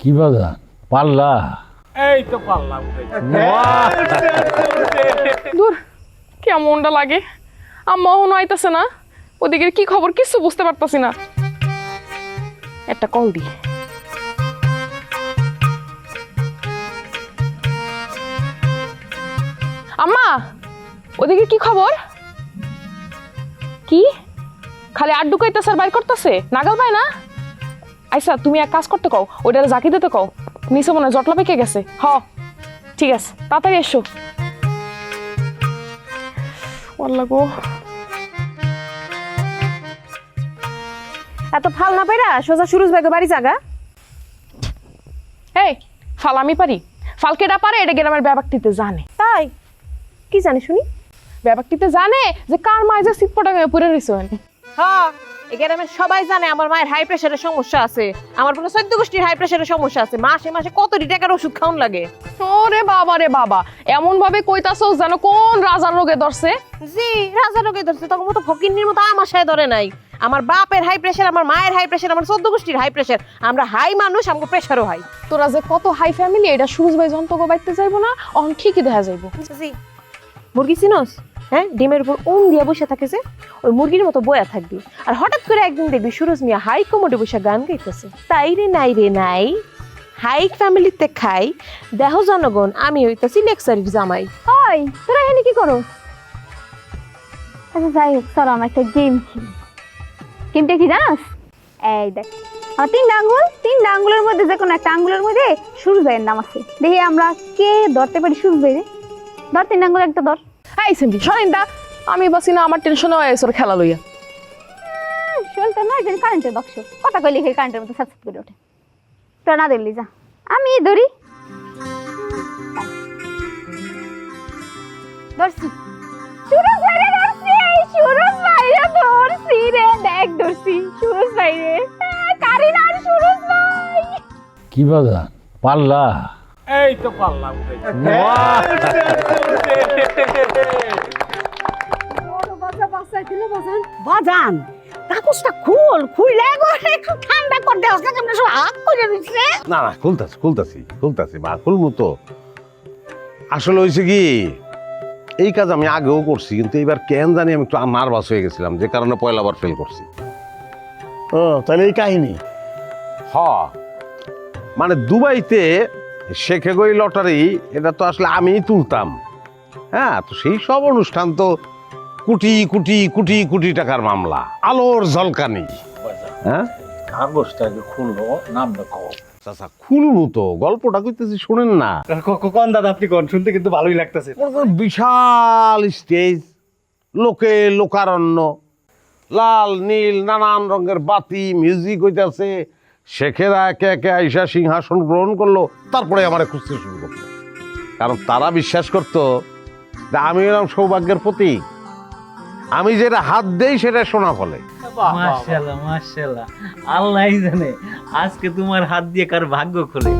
কি বাজান পারলা? এই তো পারলাম। দূর কেমনটা লাগে, আম্মা এখনো আইতাছে না। ওদিকে কি খবর কিছু বুঝতে পারতাছি না। একটা কল দি। আম্মা ওদিকে কি খবর? কি খালি আড্ডু কইতাছে আর বাইর করতেছে, নাগাল পায় না? আচ্ছা তুমি এক কাজ করতে কও, ওইটা জাকি দিতে কও, নিচে মনে হয় জটলা পেকে গেছে। ঠিক আছে তাড়াতাড়ি এসো। গো এত ফাল না পাইরা সোজা সুরজ ভাইকে বাড়ি জাগা। এই ফাল আমি পারি? ফাল কেডা পারে? এটা গ্রামের ব্যাপারটিতে জানে। তাই কি জানি শুনি? ব্যাপারটিতে জানে যে কার মায়ের যে সিটপটা পড়ে রয়েছে। হ্যাঁ এই গ্রামের সবাই জানে আমার মায়ের হাই প্রেশারের সমস্যা আছে, আমার পুরো 14 গোষ্ঠীর হাই প্রেশারের সমস্যা আছে, মাসে মাসে কত টাকার ওষুধ খাওয়ান লাগে। ওরে বাবা রে বাবা, এমন ভাবে কইতাছো যেন কোন রাজার রোগে ধরছে। জি রাজা রোগে ধরছে, তখন মতো ফকিন্নির মতো আমার সাথে ধরে নাই। আমার বাপের হাই প্রেশার, আমার মায়ের হাই প্রেশার, আমার 14 গোষ্ঠীর হাই প্রেশার। আমরা হাই মানুষ, আমাকে প্রেশারও হাই। তোরা যে কত হাই ফ্যামিলি, এটা সুরজ ভাই যন্ত্র বাইতে যাইবো না, অন ঠিকই দেখা যাইবো। জি মুরগি চিনস? হ্যাঁ ডিমের উপর উন দিয়া বসে থাকে যে, ওই মুরগির মতো বয়া থাকবি। আর হঠাৎ করে একদিন দেখবি সুরজ মিয়া হাই কমোডে বসে গান গাইতেছে, তাই রে নাই হাই ফ্যামিলিতে খাই, দেহ জনগণ আমি হইতাছি লেকচারির জামাই। ওই তোরা এখানে কি করো? আচ্ছা যাই হোক, চলো আমরা একটা গেম খেলি। গেমটা কি জানাস? এই দেখ আমার তিনটা আঙ্গুলের মধ্যে যে কোনো একটা আঙ্গুলের মধ্যে সূর্য ভাইয়ের নাম আছে। দেখি আমরা কে ধরতে পারি সূর্য ভাইরে। ধর, 3 আঙ্গুল একটা ধর। এই সেমটি সরেনটা, আমি বাসি না, আমার টেনশন হয়ে গেছে খেলা লইয়া। শোলটা নয় যে কারেন্টের বাক্স, কথা কইলে সেই কারেন্টের মধ্যে সাকসেস করে ওঠে। তোরা না ধরলি যা, আমি ধরি। ধরছি সুরজ ভাইরে, ধরছি সুরজ ভাইরে, ধরছি রে, দেখ ধরছি সুরজ ভাইরে। কারিনা আর সুরজ ভাই। কি বাজান পারলা? এই তো পারলাম। বাজান কাগজটা খুইলে একটু ঠান্ডা করে দেওয়া, আমরা সব হাত করে দিচ্ছে। না না খুলতাছি মা, খুলবো তো। আসলে হয়েছে কি, এই কাজ আমি আগেও করছি, কিন্তু এইবার কেন জানি আমি একটু নার্ভাস হয়ে গেছিলাম, যে কারণে পয়লাবার ফেল করছি। ও তাহলে এই কাহিনী। মানে দুবাইতে শেখে গই লটারি, এটা তো আসলে আমিই তুলতাম। হ্যাঁ, তো সেই সব অনুষ্ঠান তো কোটি কোটি কোটি কোটি টাকার মামলা, আলোর ঝলকানি। হ্যাঁ কাগজটাকে খুলবো, নামটা কও। চাচা খুলবো তো, গল্পটা কইতেছি শুনেন না। কোন দাদা আপনি কোন, শুনতে কিন্তু ভালোই লাগতেছে। বিশাল স্টেজ, লোকে লোকারণ্য, লাল নীল নানান রঙের বাতি, মিউজিক হইতেছে, শেখেরা একে একে আইসা সিংহাসন গ্রহণ করলো, তারপরে আমার খুঁজতে শুরু করতো। কারণ তারা বিশ্বাস করতো যে আমি এরকম সৌভাগ্যের প্রতীক, আমি যেটা হাত দেই সেটা সোনা ফলে। মাশাআল্লাহ আল্লাহই জানে আজকে তোমার হাত দিয়ে কার ভাগ্য খোলে।